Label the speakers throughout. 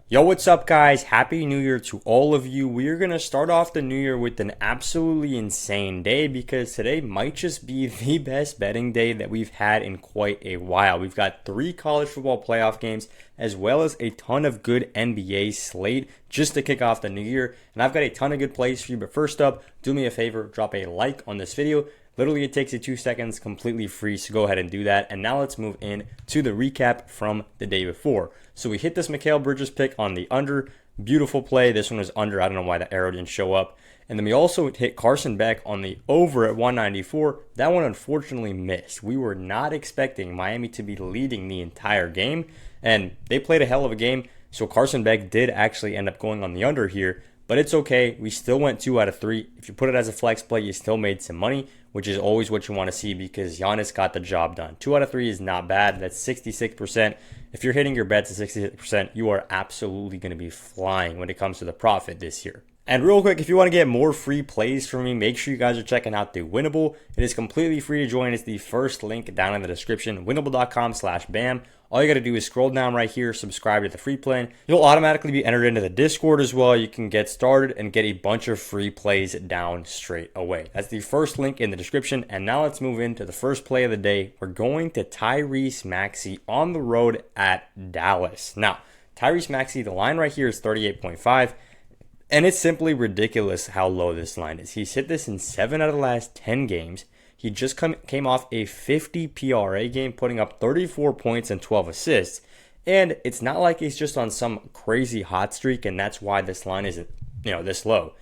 Speaker 1: Yo, what's up, guys? Happy New Year to all of you. We are going to start off the new year with an absolutely insane day because today might just be the best betting day that we've had in quite a while. We've got 3 college football playoff games as well as a ton of good NBA slate just to kick off the new year. And I've got a ton of good plays for you. But first up, do me a favor, drop a like on this video. Literally, it takes you 2 seconds, completely free, so go ahead and do that. And now let's move in to the recap from the day before. So we hit this Mikal Bridges pick on the under. Beautiful play. This one was under. I don't know why the arrow didn't show up. And then we also hit Carson Beck on the over at 194. That one unfortunately missed. We were not expecting Miami to be leading the entire game, and they played a hell of a game. So Carson Beck did actually end up going on the under here. But it's okay. We still went 2 out of 3. If you put it as a flex play, you still made some money, which is always what you want to see because Giannis got the job done. 2 out of 3 is not bad. That's 66%. If you're hitting your bets at 66%, you are absolutely going to be flying when it comes to the profit this year. And real quick, if you want to get more free plays from me, make sure you guys are checking out the Winnable. It is completely free to join. It's the first link down in the description, winnable.com/bam. All you got to do is scroll down right here, subscribe to the free plan. You'll automatically be entered into the Discord as well. You can get started and get a bunch of free plays down straight away. That's the first link in the description. And now let's move into the first play of the day. We're going to Tyrese Maxey on the road at Dallas. Now, Tyrese Maxey, the line right here is 38.5. And it's simply ridiculous how low this line is. He's hit this in 7 out of the last 10 games. He just came off a 50 PRA game, putting up 34 points and 12 assists. And it's not like he's just on some crazy hot streak, and that's why this line isn't, this low.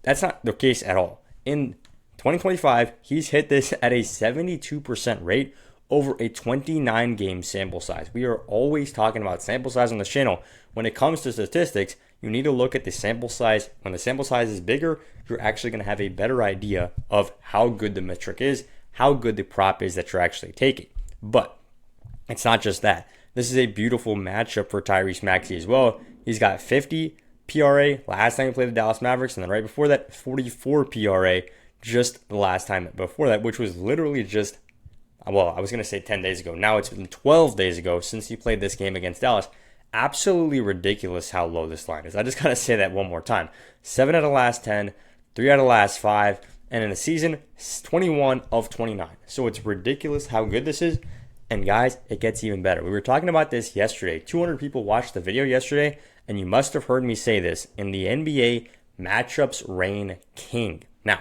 Speaker 1: That's not the case at all. In 2025, he's hit this at a 72% rate over a 29-game sample size. We are always talking about sample size on this channel. When it comes to statistics, you need to look at the sample size. When the sample size is bigger, you're actually going to have a better idea of how good the metric is, how good the prop is that you're actually taking. But it's not just that. This is a beautiful matchup for Tyrese Maxey as well. He's got 50 PRA last time he played the Dallas Mavericks, and then right before that, 44 PRA just the last time before that, which was literally just, well, I was going to say 10 days ago. Now it's been 12 days ago since he played this game against Dallas. Absolutely ridiculous how low this line is. I just got to say that one more time. 7 out of the last 10, 3 out of the last 5, and in a season, 21 of 29. So it's ridiculous how good this is. And guys, it gets even better. We were talking about this yesterday. 200 people watched the video yesterday, and you must have heard me say this. In the NBA, matchups reign king. Now,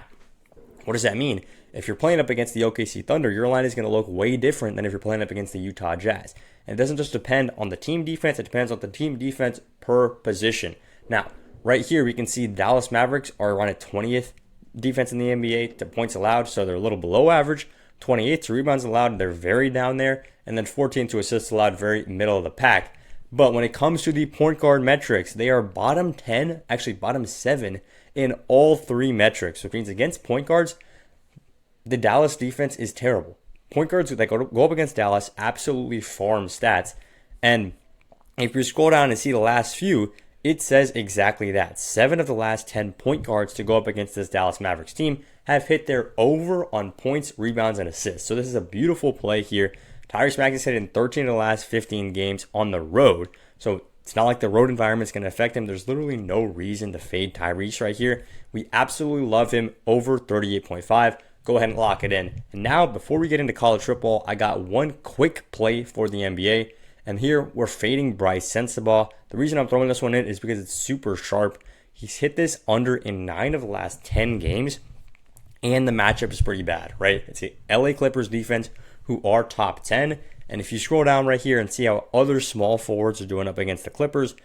Speaker 1: what does that mean? If you're playing up against the OKC Thunder, your line is going to look way different than if you're playing up against the Utah Jazz. And it doesn't just depend on the team defense, it depends on the team defense per position. Now, right here, we can see Dallas Mavericks are around a 20th defense in the NBA to points allowed, so they're a little below average. 28th to rebounds allowed, they're very down there. And then 14th to assists allowed, very middle of the pack. But when it comes to the point guard metrics, they are bottom 10, actually bottom 7 in all 3 metrics, which means against point guards, the Dallas defense is terrible. Point guards that go up against Dallas absolutely farm stats. And if you scroll down and see the last few, it says exactly that. 7 of the last 10 point guards to go up against this Dallas Mavericks team have hit their over on points, rebounds, and assists. So this is a beautiful play here. Tyrese Maxey's hit in 13 of the last 15 games on the road. So it's not like the road environment is going to affect him. There's literally no reason to fade Tyrese right here. We absolutely love him over 38.5. Go ahead and lock it in. And now, before we get into college football, I got one quick play for the NBA. And here, we're fading Bryce Sensabaugh. The reason I'm throwing this one in is because it's super sharp. He's hit this under in 9 of the last 10 games. And the matchup is pretty bad, right? It's the LA Clippers defense, who are top 10. And if you scroll down right here and see how other small forwards are doing up against the Clippers,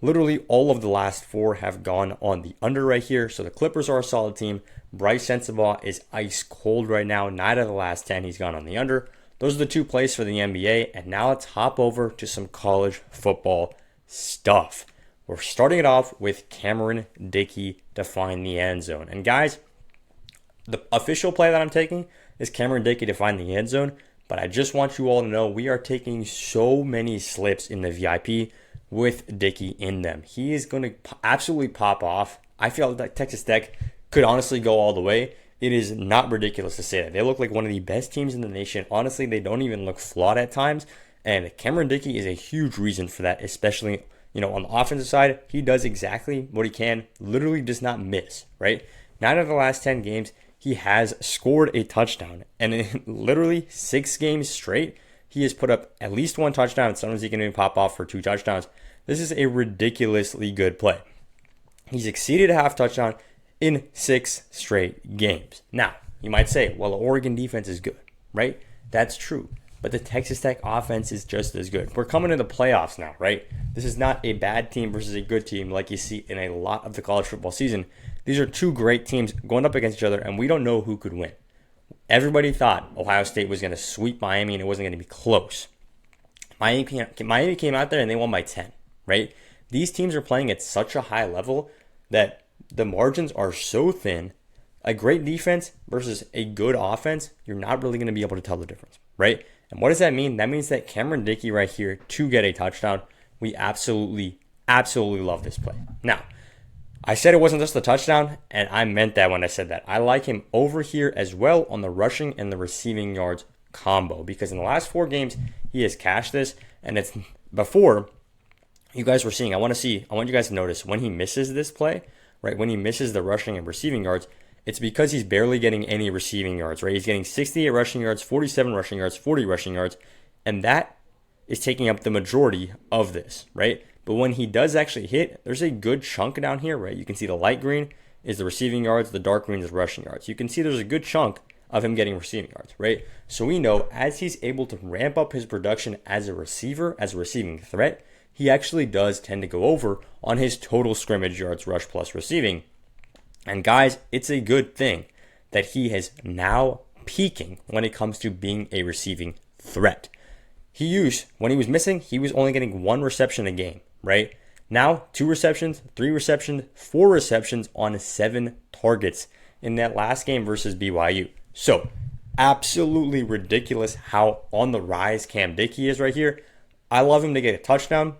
Speaker 1: literally all of the last 4 have gone on the under right here. So the Clippers are a solid team. Bryce Sensabaugh is ice cold right now. 9 out of the last 10 he's gone on the under. Those are the 2 plays for the NBA. And now let's hop over to some college football stuff. We're starting it off with Cameron Dickey to find the end zone. And guys, the official play that I'm taking is Cameron Dickey to find the end zone. But I just want you all to know we are taking so many slips in the VIP with Dickey in them. He is going to absolutely pop off. I feel like Texas Tech could honestly go all the way. It is not ridiculous to say that. They look like one of the best teams in the nation. Honestly, they don't even look flawed at times. And Cameron Dickey is a huge reason for that, especially on the offensive side, he does exactly what he can, literally does not miss, right? 9 of the last 10 games, he has scored a touchdown. And in literally 6 games straight, he has put up at least 1 touchdown. Sometimes he can even pop off for 2 touchdowns. This is a ridiculously good play. He's exceeded a half touchdown in 6 straight games. Now, you might say, well, the Oregon defense is good, right? That's true. But the Texas Tech offense is just as good. We're coming to the playoffs now, right? This is not a bad team versus a good team like you see in a lot of the college football season. These are 2 great teams going up against each other, and we don't know who could win. Everybody thought Ohio State was going to sweep Miami and it wasn't going to be close. Miami came out there and they won by 10, right? These teams are playing at such a high level that the margins are so thin. A great defense versus a good offense, you're not really going to be able to tell the difference, right? And what does that mean? That means that Cameron Dickey right here to get a touchdown. We absolutely love this play. Now, I said it wasn't just the touchdown, and I meant that when I said that. I like him over here as well on the rushing and the receiving yards combo, because in the last 4 games, he has cashed this, and it's before you guys were seeing. I want you guys to notice when he misses this play, right? When he misses the rushing and receiving yards, it's because he's barely getting any receiving yards, right? He's getting 68 rushing yards, 47 rushing yards, 40 rushing yards, and that is taking up the majority of this, right? But when he does actually hit, there's a good chunk down here, right? You can see the light green is the receiving yards, the dark green is rushing yards. You can see there's a good chunk of him getting receiving yards, right? So we know as he's able to ramp up his production as a receiver, as a receiving threat, he actually does tend to go over on his total scrimmage yards rush plus receiving. And guys, it's a good thing that he is now peaking when it comes to being a receiving threat. When he was missing, he was only getting 1 reception a game, right? Now, 2 receptions, 3 receptions, 4 receptions on 7 targets in that last game versus BYU. So, absolutely ridiculous how on the rise Cam Dickey is right here. I love him to get a touchdown.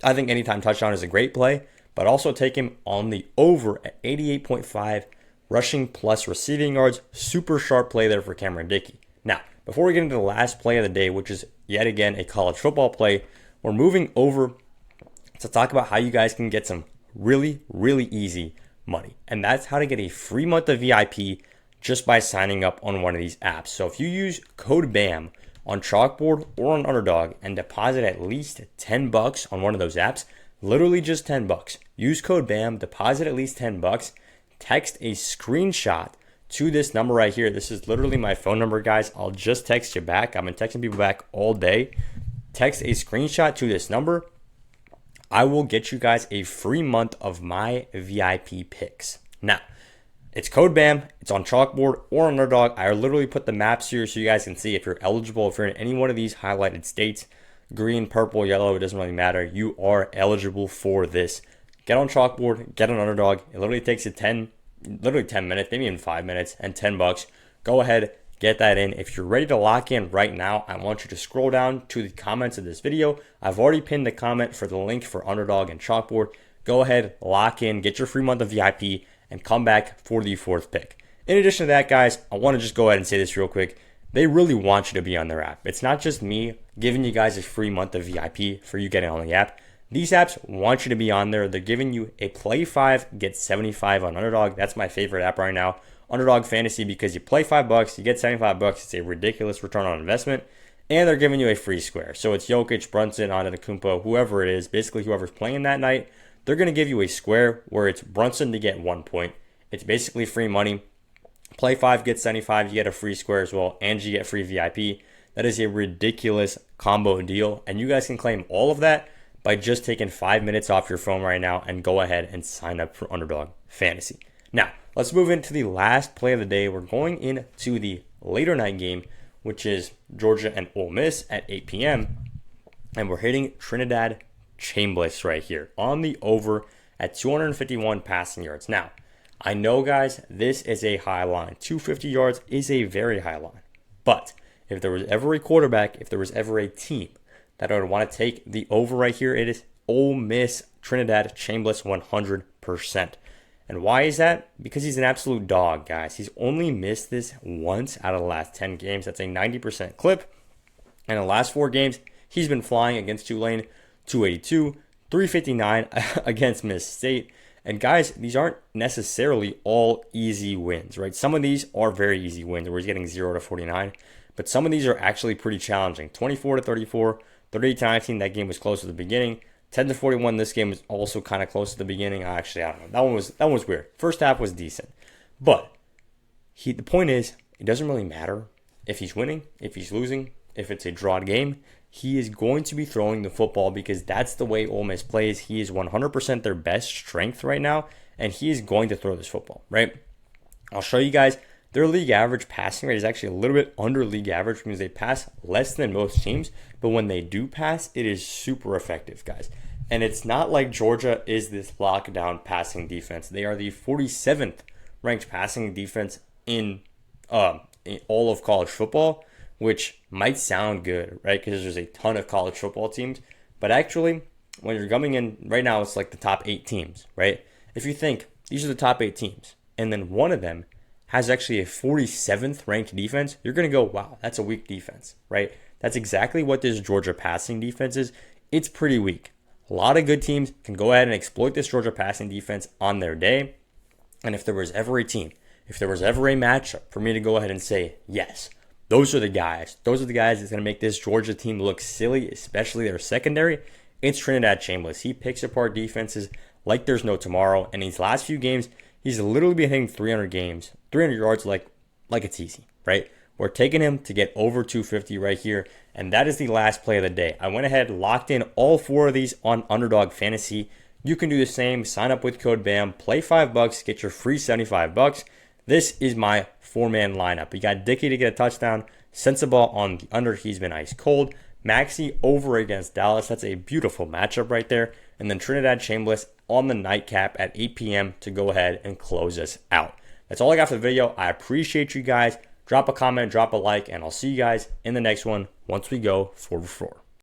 Speaker 1: I think anytime touchdown is a great play, but also take him on the over at 88.5 rushing plus receiving yards. Super sharp play there for Cameron Dickey. Now, before we get into the last play of the day, which is yet again a college football play, we're moving over to talk about how you guys can get some really easy money. And that's how to get a free month of VIP just by signing up on one of these apps. So if you use code BAM on Chalkboard or on Underdog and deposit at least $10 on one of those apps, literally just $10. Use code BAM, deposit at least $10, text a screenshot to this number right here. This is literally my phone number, guys. I'll just text you back. I've been texting people back all day. Text a screenshot to this number. I will get you guys a free month of my VIP picks. Now, it's code BAM. It's on Chalkboard or on Underdog. I literally put the maps here so you guys can see if you're eligible, if you're in any one of these highlighted states. Green, purple, yellow, it doesn't really matter. You are eligible for this. Get on Chalkboard, get on Underdog. It literally takes you 10 minutes, maybe even 5 minutes, and $10. Go ahead, get that in. If you're ready to lock in right now, I want you to scroll down to the comments of this video. I've already pinned the comment for the link for Underdog and Chalkboard. Go ahead, lock in, get your free month of VIP, and come back for the 4th pick. In addition to that, guys, I want to just go ahead and say this real quick. They really want you to be on their app. It's not just me giving you guys a free month of VIP for you getting on the app. These apps want you to be on there. They're giving you a play 5, get 75 on Underdog. That's my favorite app right now. Underdog Fantasy, because you play $5, you get $75. It's a ridiculous return on investment. And they're giving you a free square. So it's Jokic, Brunson, Antetokounmpo, whoever it is, basically whoever's playing that night, they're going to give you a square where it's Brunson to get 1 point. It's basically free money. Play 5, get 75, you get a free square as well, and you get free VIP. That is a ridiculous combo deal, and you guys can claim all of that by just taking 5 minutes off your phone right now and go ahead and sign up for Underdog Fantasy. Now, let's move into the last play of the day. We're going into the later night game, which is Georgia and Ole Miss at 8 p.m., and we're hitting Trinidad Chambliss right here on the over at 251 passing yards. Now, I know, guys, this is a high line. 250 yards is a very high line. But if there was ever a quarterback, if there was ever a team that I would want to take the over right here, it is Ole Miss Trinidad Chambliss 100%. And why is that? Because he's an absolute dog, guys. He's only missed this once out of the last 10 games. That's a 90% clip. And the last 4 games, he's been flying against Tulane, 282, 359 against Miss State. And guys, these aren't necessarily all easy wins, right? Some of these are very easy wins where he's getting 0 to 49, but some of these are actually pretty challenging. 24 to 34, 38 to 19, that game was close at the beginning. 10 to 41, this game was also kind of close at the beginning. Actually, I don't know. That one was weird. First half was decent. But the point is, it doesn't really matter if he's winning, if he's losing, if it's a drawed game. He is going to be throwing the football because that's the way Ole Miss plays. He is 100% their best strength right now, and he is going to throw this football, right? I'll show you guys. Their league average passing rate is actually a little bit under league average, which means they pass less than most teams, but when they do pass, it is super effective, guys. And it's not like Georgia is this lockdown passing defense. They are the 47th ranked passing defense in all of college football, which might sound good, right? Because there's a ton of college football teams. But actually, when you're coming in right now, it's like the top 8 teams, right? If you think these are the top 8 teams, and then one of them has actually a 47th ranked defense, you're going to go, wow, that's a weak defense, right? That's exactly what this Georgia passing defense is. It's pretty weak. A lot of good teams can go ahead and exploit this Georgia passing defense on their day. And if there was ever a team, if there was ever a matchup for me to go ahead and say, yes, those are the guys. Those are the guys that's going to make this Georgia team look silly, especially their secondary. It's Trinidad Chambliss. He picks apart defenses like there's no tomorrow. And these last few games, he's literally been hitting 300 yards like it's easy, right? We're taking him to get over 250 right here. And that is the last play of the day. I went ahead, locked in all 4 of these on Underdog Fantasy. You can do the same. Sign up with code BAM. Play $5. Get your free $75. This is my 4-man lineup. You got Dickey to get a touchdown. Sensabaugh on the under. He's been ice cold. Maxey over against Dallas. That's a beautiful matchup right there. And then Trinidad Chambliss on the nightcap at 8 p.m. to go ahead and close us out. That's all I got for the video. I appreciate you guys. Drop a comment, drop a like, and I'll see you guys in the next one once we go 4-4.